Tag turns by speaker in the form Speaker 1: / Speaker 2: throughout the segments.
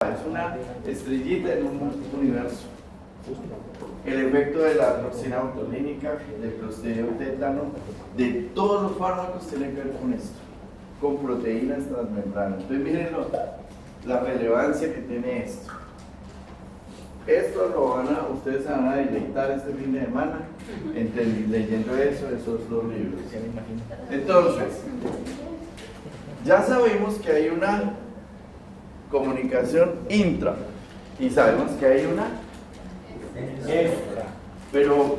Speaker 1: Es una estrellita en un universo. El efecto de la toxina botulínica, del clostridium tétano, de todos los fármacos tienen que ver con esto, con proteínas transmembranas. Entonces miren la relevancia que tiene esto. Esto ustedes se van a deleitar este fin de semana leyendo esos dos libros. Entonces, ya sabemos que hay una comunicación intra y sabemos que hay una extra, pero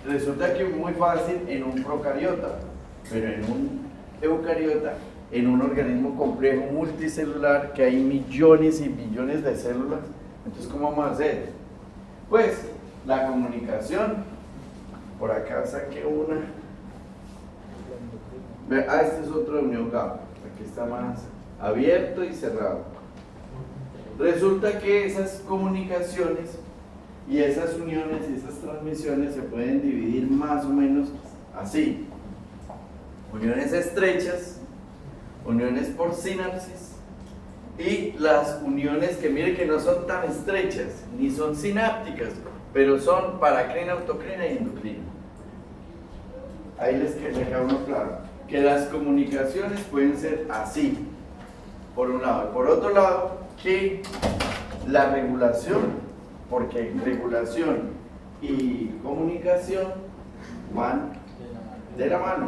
Speaker 1: resulta que es muy fácil en un procariota, pero en un eucariota, en un organismo complejo multicelular que hay millones y billones de células. Entonces, ¿cómo vamos a hacer? Pues la comunicación, por acá saqué una, este es otro de unión gamma, aquí está más abierto y cerrado. Resulta que esas comunicaciones y esas uniones y esas transmisiones se pueden dividir más o menos así: uniones estrechas, uniones por sinapsis, y las uniones que mire que no son tan estrechas ni son sinápticas, pero son paracrina, autocrina y endocrina. Ahí les queda uno claro que las comunicaciones pueden ser así, por un lado, y por otro lado que la regulación, porque regulación y comunicación van de la mano.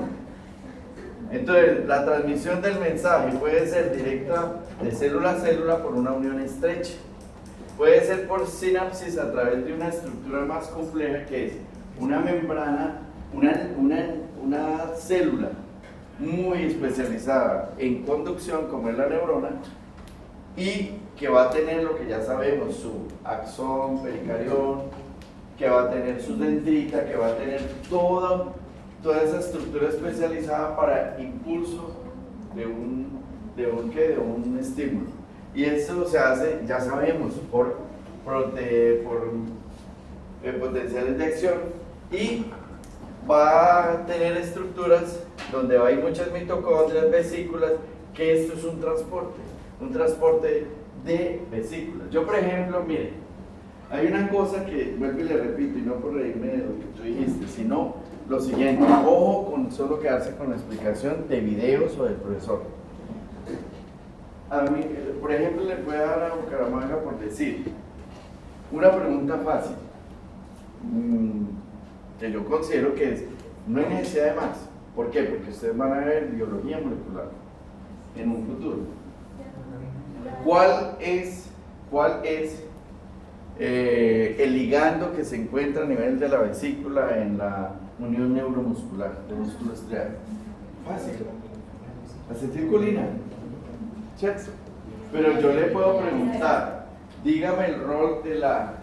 Speaker 1: Entonces, la transmisión del mensaje puede ser directa de célula a célula por una unión estrecha, puede ser por sinapsis a través de una estructura más compleja que es una membrana, una célula muy especializada en conducción como es la neurona, y que va a tener lo que ya sabemos, su axón, pericarión, que va a tener su dendrita, que va a tener toda esa estructura especializada para impulso de un estímulo. Y eso se hace, ya sabemos, por potenciales de acción, y va a tener estructuras donde va a ir muchas mitocondrias, vesículas, que esto es un transporte de vesículas. Yo, por ejemplo, mire, hay una cosa que vuelvo y le repito, y no por reírme de lo que tú dijiste, sino lo siguiente: ojo con solo quedarse con la explicación de videos o del profesor. A mí, por ejemplo, le voy a dar a Bucaramanga por decir una pregunta fácil, que yo considero que no hay necesidad de más. ¿Por qué? Porque ustedes van a ver biología molecular en un futuro. ¿Cuál es el ligando que se encuentra a nivel de la vesícula en la unión neuromuscular del músculo estriado? Fácil, acetilcolina. ¿Cierto? Pero yo le puedo preguntar, dígame el rol de la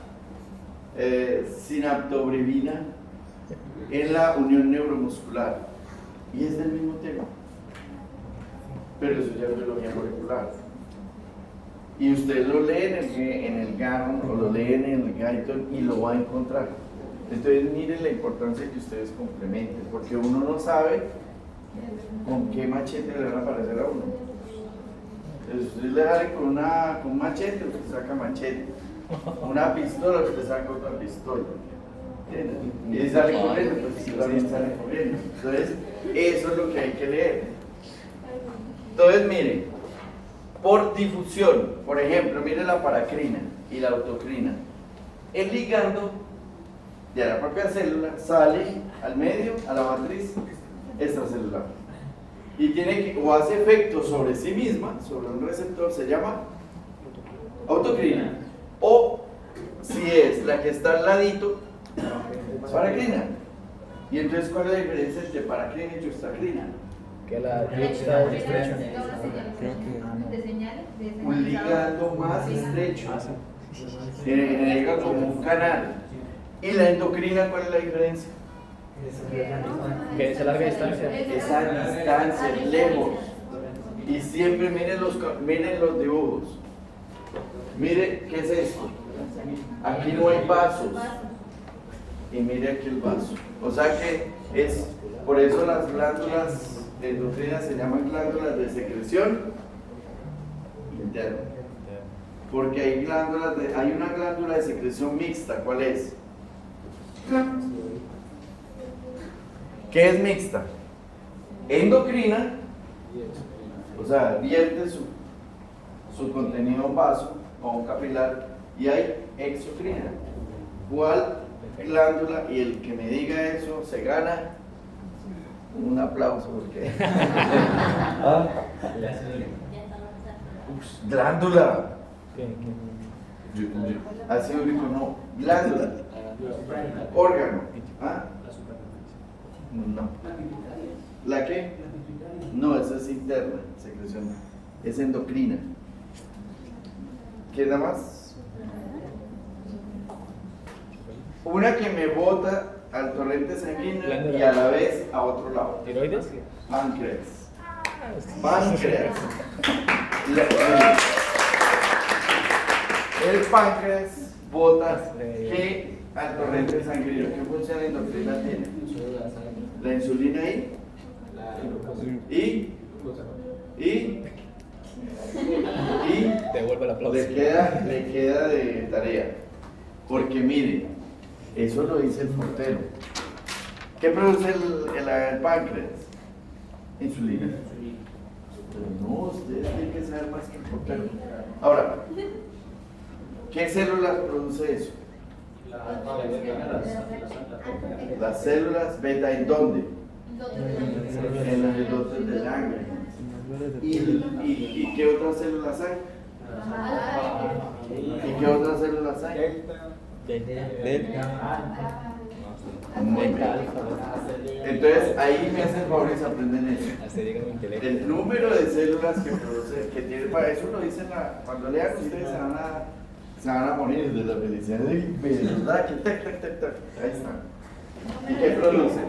Speaker 1: sinaptobrevina en la unión neuromuscular, y es del mismo tema, pero eso ya es biología molecular. Y usted lo lee en el GAN o lo lee en el Guyton y lo va a encontrar. Entonces miren la importancia que ustedes complementen, porque uno no sabe con qué machete le van a aparecer a uno. Entonces usted le da con un machete, usted saca machete; una pistola, usted saca otra pistola. Y si sale corriendo, pues usted también sale corriendo. Entonces eso es lo que hay que leer. Entonces miren, por difusión, por ejemplo, mire la paracrina y la autocrina. El ligando de la propia célula sale al medio, a la matriz extracelular, y o hace efecto sobre sí misma, sobre un receptor, se llama autocrina, o si es la que está al ladito, paracrina. Y entonces, ¿cuál es la diferencia entre paracrina y juxtacrina?
Speaker 2: Que la juxta es estrecha.
Speaker 1: Un ligando más estrecho, llega como un canal. ¿Y la endocrina cuál es la diferencia?
Speaker 2: Que es a larga distancia.
Speaker 1: Esa distancia, lejos. Y siempre miren los dibujos. Mire, ¿qué es esto? Aquí no hay vasos. Y mire aquí el vaso. O sea que es, por eso las glándulas endocrinas se llaman glándulas de secreción interna. Porque hay glándulas, hay una glándula de secreción mixta, ¿cuál es? ¿Qué es mixta? Endocrina, o sea, vierte su contenido a un vaso o a un capilar, y hay exocrina. ¿Cuál glándula? Y el que me diga eso se gana un aplauso porque ¿Ah? Glándula. Ácido úrico no, glándula. Órgano. ¿Ah? No. ¿La qué? No, esa es interna, secreción. Es endocrina. ¿Qué nada más? Una que me bota al torrente sanguíneo y a la vez a otro lado.
Speaker 2: ¿Tiroides?
Speaker 1: Páncreas. Páncreas. El páncreas bota ¿qué al torrente sanguíneo? ¿Qué función endocrina tiene? La insulina ahí. Y
Speaker 2: devuelve el aplauso.
Speaker 1: le queda de tarea. Porque mire, eso lo dice el portero. ¿Qué produce el páncreas? Insulina. Pero no, ustedes tienen que saber más que el portero. Ahora, ¿qué células produce eso? Las células beta, ¿en dónde? En los islotes de Langerhans. ¿Y qué otras células hay? ¿Y qué otras células hay? Muy bien. Entonces ahí me hacen favor y se aprenden eso. El número de células que produce, que tiene, para eso lo dicen, cuando lean ustedes se van a morir de la felicidad. ¿Verdad? Ahí está. ¿Y qué produce?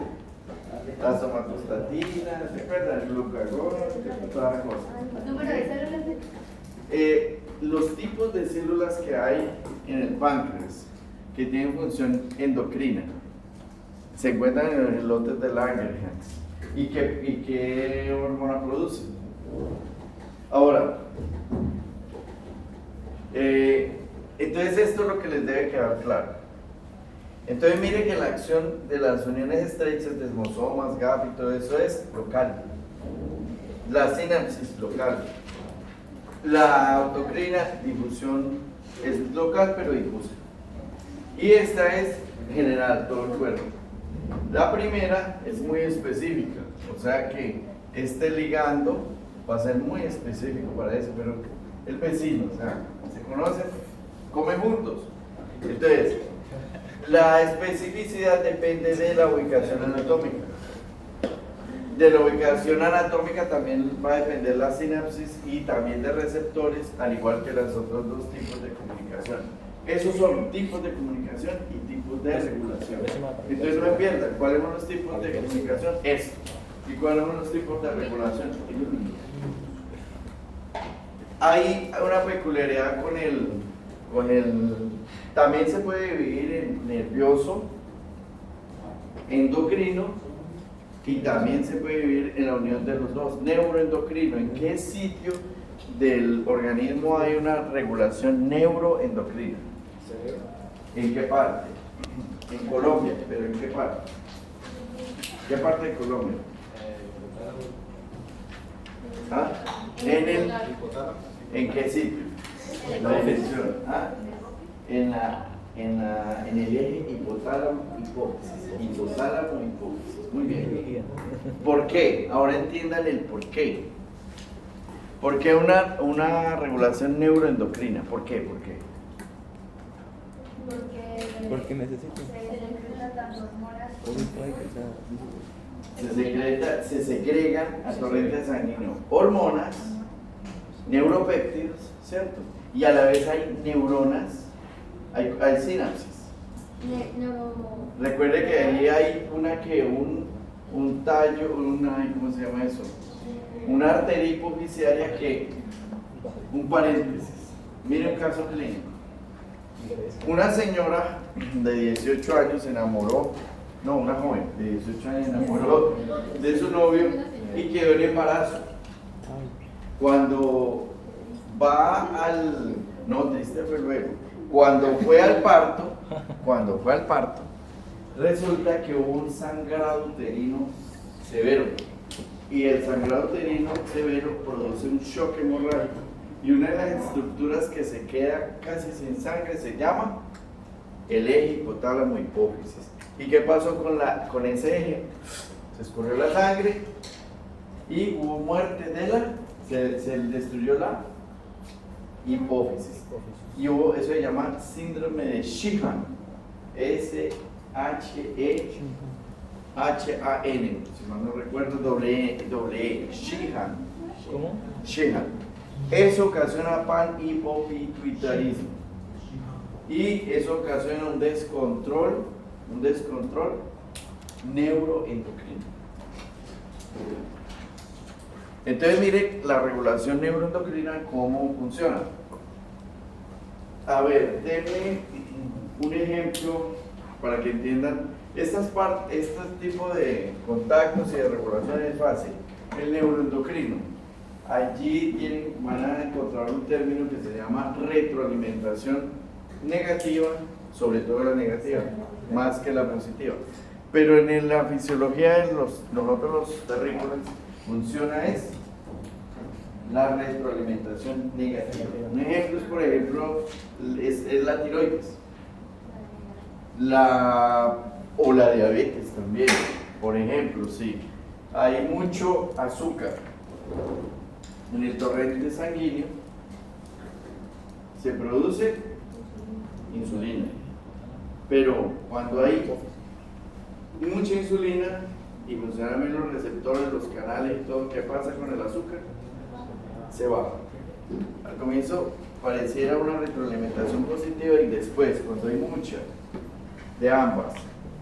Speaker 1: La somatostatina, ¿se acuerdan? El glucagón, toda la cosa.
Speaker 3: ¿Número de células?
Speaker 1: Los tipos de células que hay en el páncreas que tienen función endocrina se encuentran en los islotes de Langerhans. ¿Y qué hormona produce? Ahora, entonces esto es lo que les debe quedar claro. Entonces mire que la acción de las uniones estrechas de desmosomas, GAP y todo eso es local. La sinapsis local. La autocrina, difusión, es local pero difusa. Y esta es general, todo el cuerpo. La primera es muy específica, o sea que este ligando va a ser muy específico para eso, pero el vecino, o sea, se conocen, comen juntos. Entonces, la especificidad depende de la ubicación anatómica. De la ubicación anatómica también va a depender la sinapsis y también de receptores, al igual que los otros dos tipos de comunicación. Esos son tipos de comunicación y tipos de regulación. Entonces no me pierdan, ¿cuáles son los tipos de comunicación? Esto. ¿Y cuáles son los tipos de regulación? Hay una peculiaridad con el también se puede dividir en nervioso, endocrino y también se puede dividir en la unión de los dos, neuroendocrino. ¿En qué sitio del organismo hay una regulación neuroendocrina? ¿En qué parte? En Colombia, pero ¿en qué parte? ¿Qué parte de Colombia? ¿Ah? ¿En qué sitio? La definición. ¿Ah? En el eje hipotálamo-hipófisis. Hipotálamo-hipófisis. Muy bien. ¿Por qué? Ahora entiendan el por qué. ¿Por qué una regulación neuroendocrina? ¿Por qué? ¿Por qué?
Speaker 3: Porque necesito.
Speaker 1: Se segregan a torrente sanguíneo hormonas, neuropéptidos, ¿cierto? Y a la vez hay neuronas, hay sinapsis. Recuerde que ahí hay un tallo, ¿cómo se llama eso? Una arteria hipofisiaria un paréntesis. Mire un caso clínico. Una señora de 18 años se enamoró, no, una joven de 18 años se enamoró de su novio y quedó en embarazo. Cuando va No, triste fue luego. Cuando fue al parto, resulta que hubo un sangrado uterino severo. Y el sangrado uterino severo produce un shock hemorrágico. Y una de las estructuras que se queda casi sin sangre se llama el eje hipotálamo hipófisis. ¿Y qué pasó con ese eje? Se escurrió la sangre y hubo muerte se destruyó la hipófisis. Y hubo, eso se llama síndrome de Sheehan. S-H-E-H-A-N, si mal no recuerdo, doble E, Sheehan.
Speaker 2: ¿Cómo?
Speaker 1: Sheehan. Eso ocasiona panhipopituitarismo. Y eso ocasiona un descontrol neuroendocrino. Entonces mire la regulación neuroendocrina cómo funciona. A ver, denme un ejemplo para que entiendan. Este tipo de contactos y de regulación es fácil. El neuroendocrino. Allí van a encontrar un término que se llama retroalimentación negativa, sobre todo la negativa, más que la positiva. Pero en la fisiología de nosotros los terrícolas funciona es la retroalimentación negativa. Un ejemplo es, por ejemplo, es la tiroides. O la diabetes también, por ejemplo, sí. Hay mucho azúcar en el torrente sanguíneo, se produce insulina. Pero cuando hay mucha insulina y funcionan bien los receptores, los canales y todo, ¿qué pasa con el azúcar? Se baja. Al comienzo pareciera una retroalimentación positiva y después, cuando hay mucha de ambas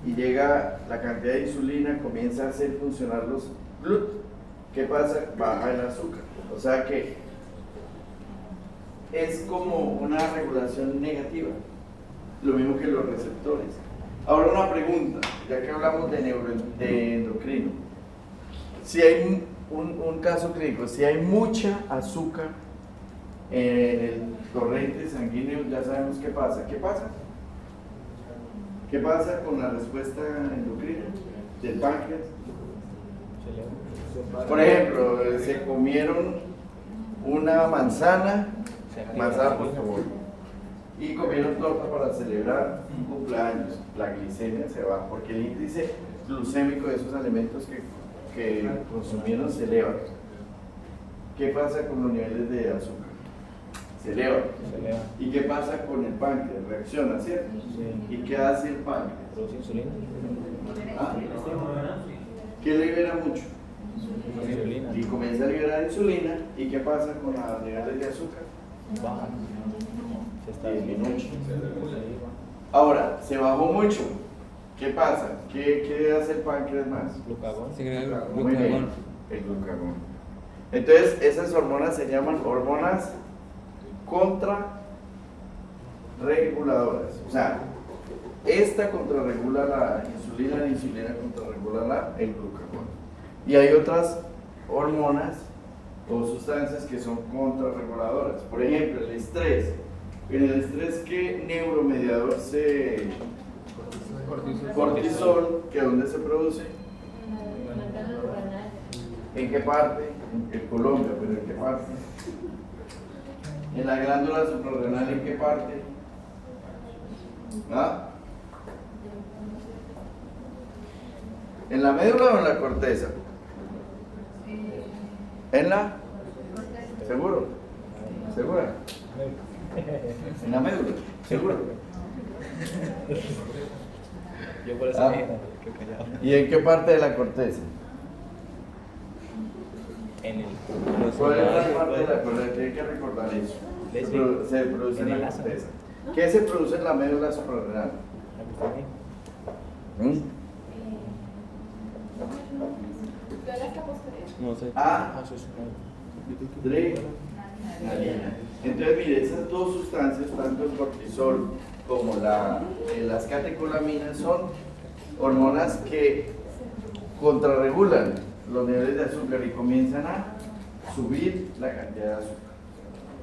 Speaker 1: y llega la cantidad de insulina, comienza a hacer funcionar los GLUT. ¿Qué pasa? Baja el azúcar. O sea que es como una regulación negativa, lo mismo que los receptores. Ahora una pregunta, ya que hablamos de endocrino. Si hay un caso clínico, si hay mucha azúcar en el torrente sanguíneo, ya sabemos qué pasa. ¿Qué pasa? ¿Qué pasa con la respuesta endocrina del páncreas? Por ejemplo, se comieron una manzana por favor, y comieron torta para celebrar un cumpleaños. La glicemia se baja porque el índice glucémico de esos alimentos que consumieron se eleva. ¿Qué pasa con los niveles de azúcar? Se eleva. ¿Y qué pasa con el páncreas? Reacciona, ¿cierto? Sí. ¿Y qué hace el páncreas?
Speaker 2: Produce insulina.
Speaker 1: ¿Ah? ¿Qué libera mucho?
Speaker 2: Insulina.
Speaker 1: Y comienza a liberar insulina. ¿Y qué pasa con los niveles de azúcar?
Speaker 2: Baja. Se está
Speaker 1: disminuye. Ahora, se bajó mucho. ¿Qué pasa? ¿Qué hace el páncreas más?
Speaker 2: Glucagón.
Speaker 1: Muy bien, el glucagón. Entonces, esas hormonas se llaman hormonas contrarreguladoras. O sea, esta contrarregula la insulina contrarregula el glucagón. Y hay otras hormonas o sustancias que son contrarreguladoras. Por ejemplo, el estrés. En el estrés, ¿qué neuromediador se...? Cortisol, ¿que dónde se produce? ¿En qué parte? En Colombia, pero ¿en qué parte? En la glándula suprarrenal, ¿en qué parte? ¿Ah? ¿En la médula o en la corteza? ¿En la? ¿Seguro? ¿Segura? ¿En la médula? ¿Seguro?
Speaker 2: Yo por eso dije, qué callado.
Speaker 1: ¿Y en qué parte de la corteza?
Speaker 2: En el...
Speaker 1: ¿Cuál es la parte de la corteza? Tienen que recordar eso. Se produce en la corteza. ¿Qué se produce en la médula suprarrenal?
Speaker 3: No sé.
Speaker 1: Adrenalina. Entonces, mire, esas dos sustancias, tanto el cortisol como las catecolaminas, son hormonas que contrarregulan los niveles de azúcar y comienzan a subir la cantidad de azúcar.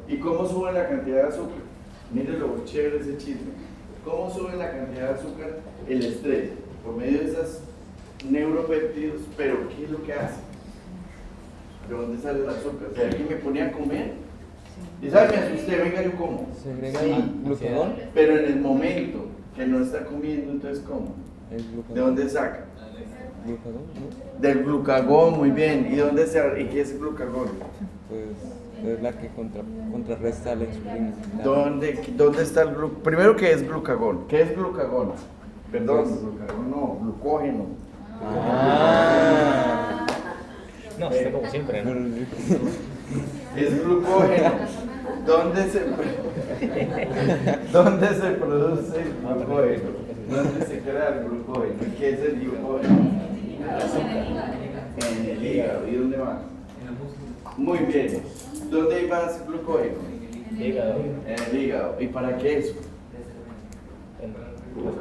Speaker 1: ¿Y cómo sube la cantidad de azúcar? Mire lo chévere ese chisme. ¿Cómo sube la cantidad de azúcar? El estrés, por medio de esas neuropéptidos, pero ¿qué es lo que hace? ¿De dónde sale el azúcar? ¿De aquí me ponía a comer? Y ¿sabe? Me asusté, venga, yo como.
Speaker 3: ¿Segrega
Speaker 1: Sí,
Speaker 3: el glucagón?
Speaker 1: pero en el momento que no está comiendo, entonces ¿cómo?
Speaker 3: ¿El glucagón?
Speaker 1: ¿De dónde saca?
Speaker 3: ¿Glucagón? ¿No?
Speaker 1: Del glucagón, muy bien. ¿Y dónde y qué es glucagón?
Speaker 3: Pues es la que contrarresta la insulina.
Speaker 1: ¿Dónde está el glucagón? Primero, ¿qué es glucagón? ¿Qué es glucagón? Perdón, glucagón no, glucógeno.
Speaker 3: Ah.
Speaker 2: No, está como siempre, ¿no?
Speaker 1: Es glucógeno. ¿Dónde se produce el glucógeno? ¿Dónde se crea el glucógeno? ¿Qué es el glucógeno? En el hígado. ¿Y dónde más? Muy bien. ¿Dónde hay más glucógeno?
Speaker 2: Hígado.
Speaker 1: En el hígado. ¿Y para qué eso?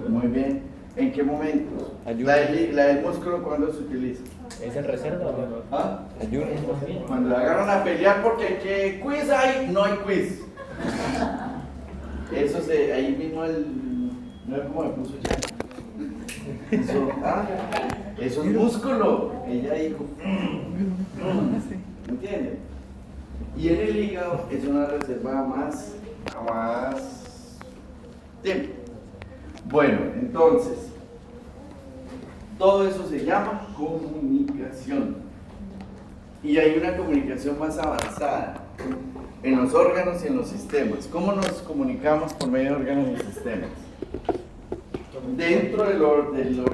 Speaker 1: Muy bien. ¿En qué momentos?
Speaker 3: Ayuno.
Speaker 1: La del músculo, ¿cuándo se utiliza?
Speaker 2: ¿Es en reserva o no?
Speaker 1: ¿Ah?
Speaker 3: Ayuno.
Speaker 1: Cuando la agarran a pelear porque ¿qué quiz hay? No hay quiz. Eso ahí vino no es como me puso ya. Eso es músculo. Ella dijo, ¿entiendes? Y en el hígado es una reserva más tiempo. Bueno, entonces, todo eso se llama comunicación. Y hay una comunicación más avanzada en los órganos y en los sistemas. ¿Cómo nos comunicamos por medio de órganos y sistemas? Dentro del organismo